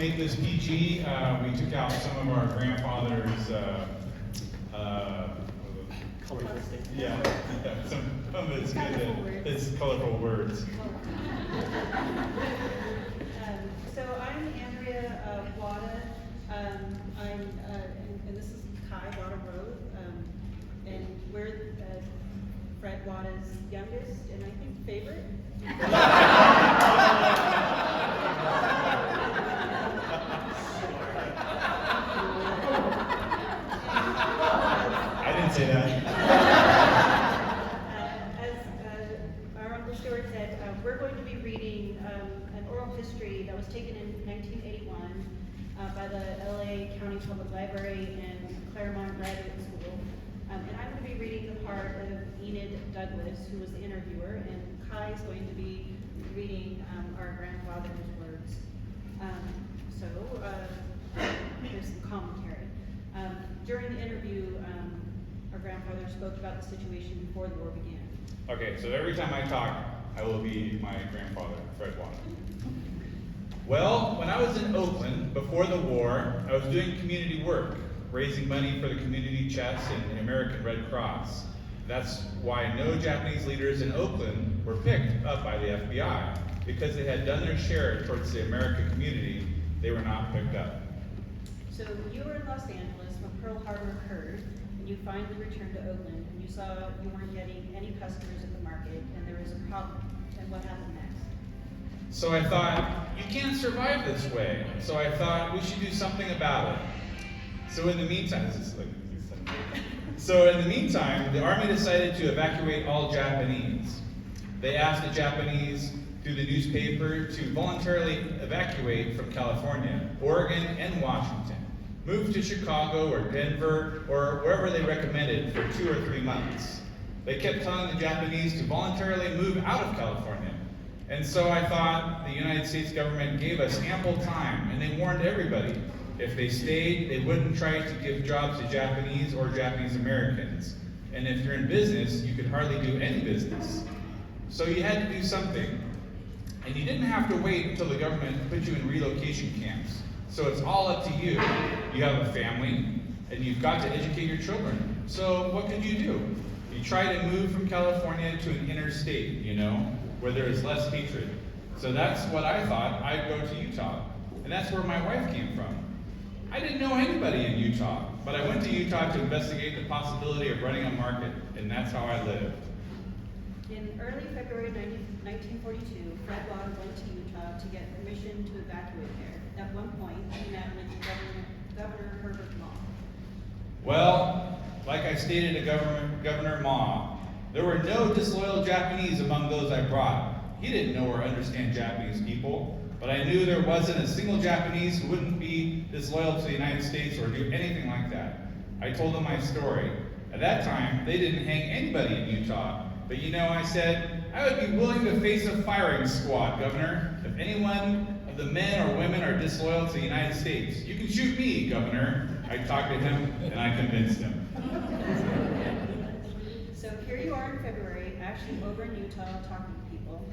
make this PG, we took out some of our grandfather's, yeah, some of its colorful words. So I'm Andrea Wada. And this is Wada Roath. And we're Fred Wada's youngest and I think favorite. I didn't say that. As our Uncle Stuart said, we're going to be reading an oral history that was taken in 1981 by the LA County Public Library and Claremont Graduate School. And I'm going to be reading the part of Enid Douglas, who was the interviewer, and Kai is going to be reading our grandfather's words. Here's some commentary. During the interview, our grandfather spoke about the situation before the war began. Okay, so every time I talk, I will be my grandfather, Fred Wada. Well, when I was in Oakland before the war, I was doing community work, raising money for the community chest and the American Red Cross. That's why no Japanese leaders in Oakland were picked up by the FBI. Because they had done their share towards the American community, they were not picked up. So you were in Los Angeles when Pearl Harbor occurred, and you finally returned to Oakland, and you saw you weren't getting any customers at the market, and there was a problem. And what happened next? So I thought, you can't survive this way. So I thought we should do something about it. So in the meantime, the Army decided to evacuate all Japanese. They asked the Japanese through the newspaper to voluntarily evacuate from California, Oregon, and Washington. Move to Chicago or Denver or wherever they recommended for 2 or 3 months. They kept telling the Japanese to voluntarily move out of California. And so I thought the United States government gave us ample time, and they warned everybody. If they stayed, they wouldn't try to give jobs to Japanese or Japanese Americans. And if you're in business, you could hardly do any business. So you had to do something. And you didn't have to wait until the government put you in relocation camps. So it's all up to you. You have a family, and you've got to educate your children. So what could you do? You try to move from California to an interstate, where there is less hatred. So that's what I thought. I'd go to Utah. And that's where my wife came from. I didn't know anybody in Utah, but I went to Utah to investigate the possibility of running a market, and that's how I lived. In early February 1942, Fred Wada went to Utah to get permission to evacuate there. At one point, he met with Governor Herbert Maw. Well, like I stated to Governor Maw, there were no disloyal Japanese among those I brought. He didn't know or understand Japanese people, but I knew there wasn't a single Japanese who wouldn't be disloyal to the United States or do anything like that. I told him my story. At that time, they didn't hang anybody in Utah. But I said, I would be willing to face a firing squad, Governor. If anyone of the men or women are disloyal to the United States, you can shoot me, Governor. I talked to him, and I convinced him. So here you are in February, actually over in Utah, talking to people.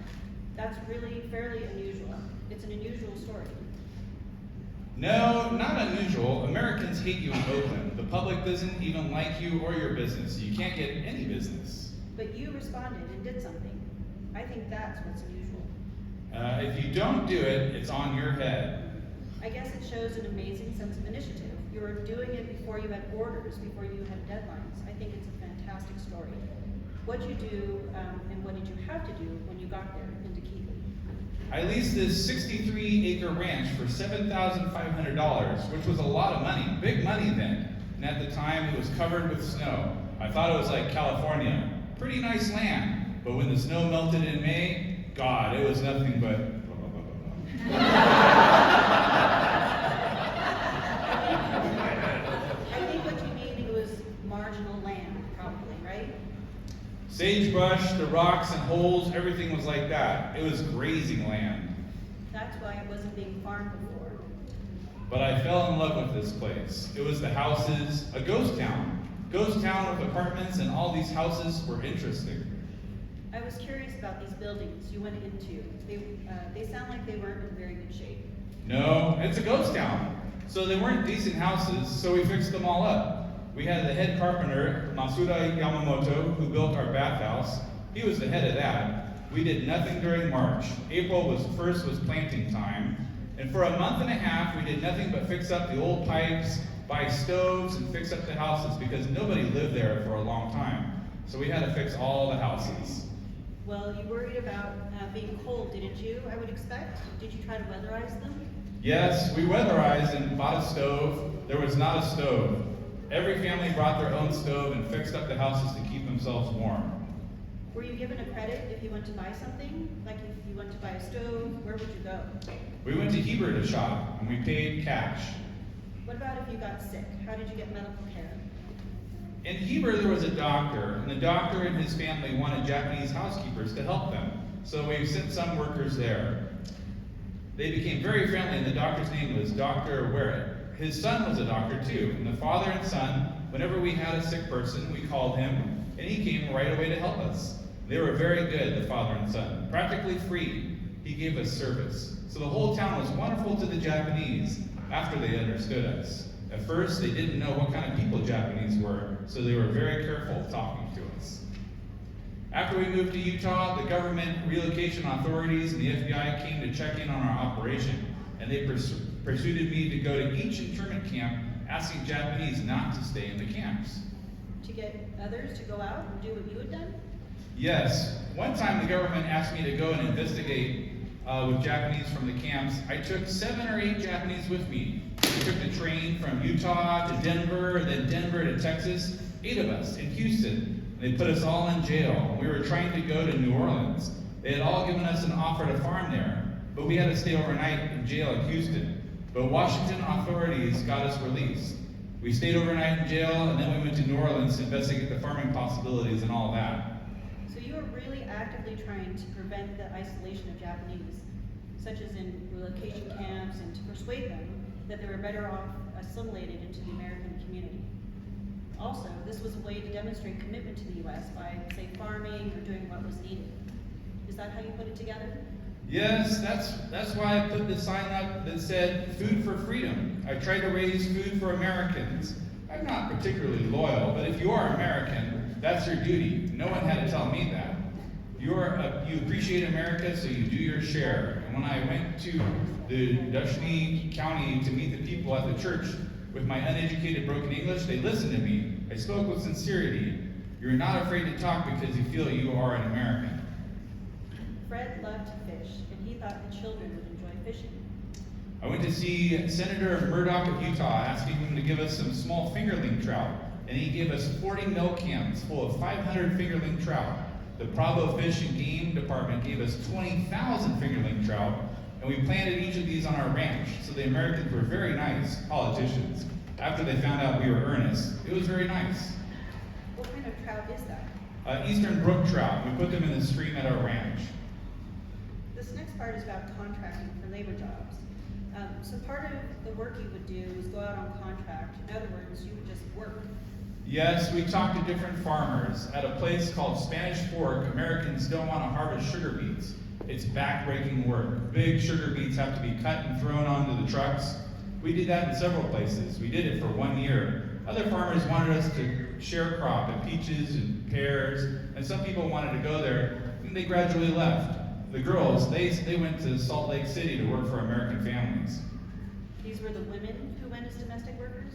That's really fairly unusual. It's an unusual story. No, not unusual. Americans hate you in Oakland. The public doesn't even like you or your business. You can't get any business. But you responded and did something. I think that's what's unusual. If you don't do it, it's on your head. I guess it shows an amazing sense of initiative. You were doing it before you had orders, before you had deadlines. I think it's a fantastic story. What'd you do, and what did you have to do when you got there into Keetley? I leased this 63-acre ranch for $7,500, which was a lot of money, big money then. And at the time, it was covered with snow. I thought it was like California. Pretty nice land. But when the snow melted in May, God, it was nothing but I think what you mean, it was marginal land, probably, right? sagebrush, the rocks and holes, everything was like that. It was grazing land. That's why it wasn't being farmed before. But I fell in love with this place. It was the houses, a ghost town. Ghost town with apartments, and all these houses were interesting. I was curious about these buildings you went into. They sound like they weren't in very good shape. No, it's a ghost town. So they weren't decent houses, so we fixed them all up. We had the head carpenter, Masuda Yamamoto, who built our bathhouse. He was the head of that. We did nothing during March. April was planting time. And for a month and a half, we did nothing but fix up the old pipes, buy stoves, and fix up the houses because nobody lived there for a long time. So we had to fix all the houses. Well, you worried about being cold, didn't you, I would expect? Did you try to weatherize them? Yes, we weatherized and bought a stove. There was not a stove. Every family brought their own stove and fixed up the houses to keep themselves warm. Were you given a credit if you went to buy something? Like if you went to buy a stove, where would you go? We went to Heber to shop, and we paid cash. What about if you got sick? How did you get medical care? In Heber, there was a doctor, and the doctor and his family wanted Japanese housekeepers to help them. So we sent some workers there. They became very friendly, and the doctor's name was Dr. Werrett. His son was a doctor too, and the father and son, whenever we had a sick person, we called him, and he came right away to help us. They were very good, the father and son, practically free. He gave us service. So the whole town was wonderful to the Japanese after they understood us. At first, they didn't know what kind of people Japanese were, so they were very careful talking to us. After we moved to Utah, the government, relocation authorities, and the FBI came to check in on our operation, and they persuaded me to go to each internment camp, asking Japanese not to stay in the camps. To get others to go out and do what you had done? Yes. One time the government asked me to go and investigate with Japanese from the camps. I took 7 or 8 Japanese with me. We took the train from Utah to Denver, then Denver to Texas, 8 of us in Houston. They put us all in jail. We were trying to go to New Orleans. They had all given us an offer to farm there, but we had to stay overnight in jail in Houston. But Washington authorities got us released. We stayed overnight in jail, and then we went to New Orleans to investigate the farming possibilities and all that. So you were really actively trying to prevent the isolation of Japanese, such as in relocation camps, and to persuade them that they were better off assimilated into the American community. Also, this was a way to demonstrate commitment to the U.S. by, say, farming or doing what was needed. Is that how you put it together? Yes, that's why I put the sign up that said, "Food for Freedom." I tried to raise food for Americans. I'm not particularly loyal, but if you are American, that's your duty. No one had to tell me that. You appreciate America, so you do your share. And when I went to the Dutchney County to meet the people at the church with my uneducated broken English, they listened to me. I spoke with sincerity. You're not afraid to talk because you feel you are an American. Fred loved to fish, and he thought the children would enjoy fishing. I went to see Senator Murdoch of Utah, asking him to give us some small fingerling trout, and he gave us 40 milk cans full of 500 fingerling trout. The Provo Fish and Game Department gave us 20,000 fingerling trout, and we planted each of these on our ranch, so the Americans were very nice politicians. After they found out we were earnest, it was very nice. What kind of trout is that? Eastern brook trout. We put them in the stream at our ranch. This next part is about contracting for labor jobs. So part of the work you would do is go out on contract. In other words, you would just work. Yes, we talked to different farmers. At a place called Spanish Fork, Americans don't want to harvest sugar beets. It's back-breaking work. Big sugar beets have to be cut and thrown onto the trucks. We did that in several places. We did it for 1 year. Other farmers wanted us to share crop and peaches and pears, and some people wanted to go there, and they gradually left. The girls, they went to Salt Lake City to work for American families. These were the women who went as domestic workers?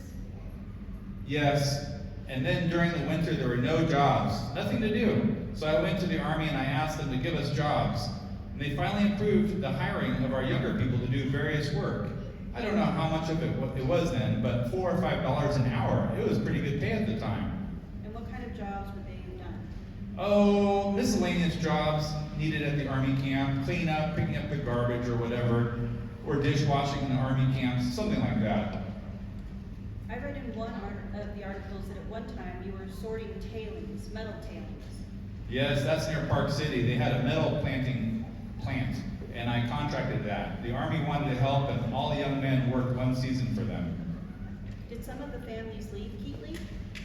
Yes, and then during the winter there were no jobs, nothing to do. So I went to the Army and I asked them to give us jobs. And they finally approved the hiring of our younger people to do various work. I don't know how much of it was then, but $4 or $5 an hour. It was pretty good pay at the time. And what kind of jobs would they have done? Oh, miscellaneous jobs needed at the Army camp, clean up, picking up the garbage or whatever, or dishwashing in the Army camps, something like that. I read in one of the articles that at one time you were sorting tailings, metal tailings. Yes, that's near Park City. They had a metal planting plant, and I contracted that. The Army wanted to help, and all the young men worked 1 season for them. Did some of the families leave Keetley?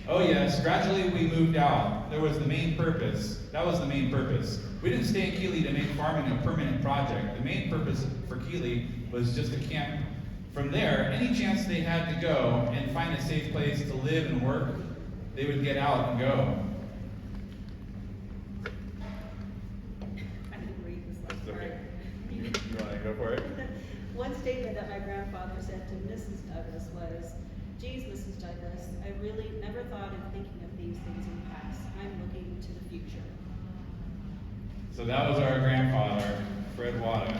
Oh yes, gradually we moved out. There was the main purpose. That was the main purpose. We didn't stay in Keetley to make farming a permanent project. The main purpose for Keetley was just a camp. From there, any chance they had to go and find a safe place to live and work, they would get out and go. I didn't read this last part. Okay. You want to go for it? One statement that my grandfather said to Mrs. Douglas was, "Geez, Mrs. Douglas, I really never thought of thinking of these things in the past. I'm looking to the future." So that was our grandfather, Fred Wada.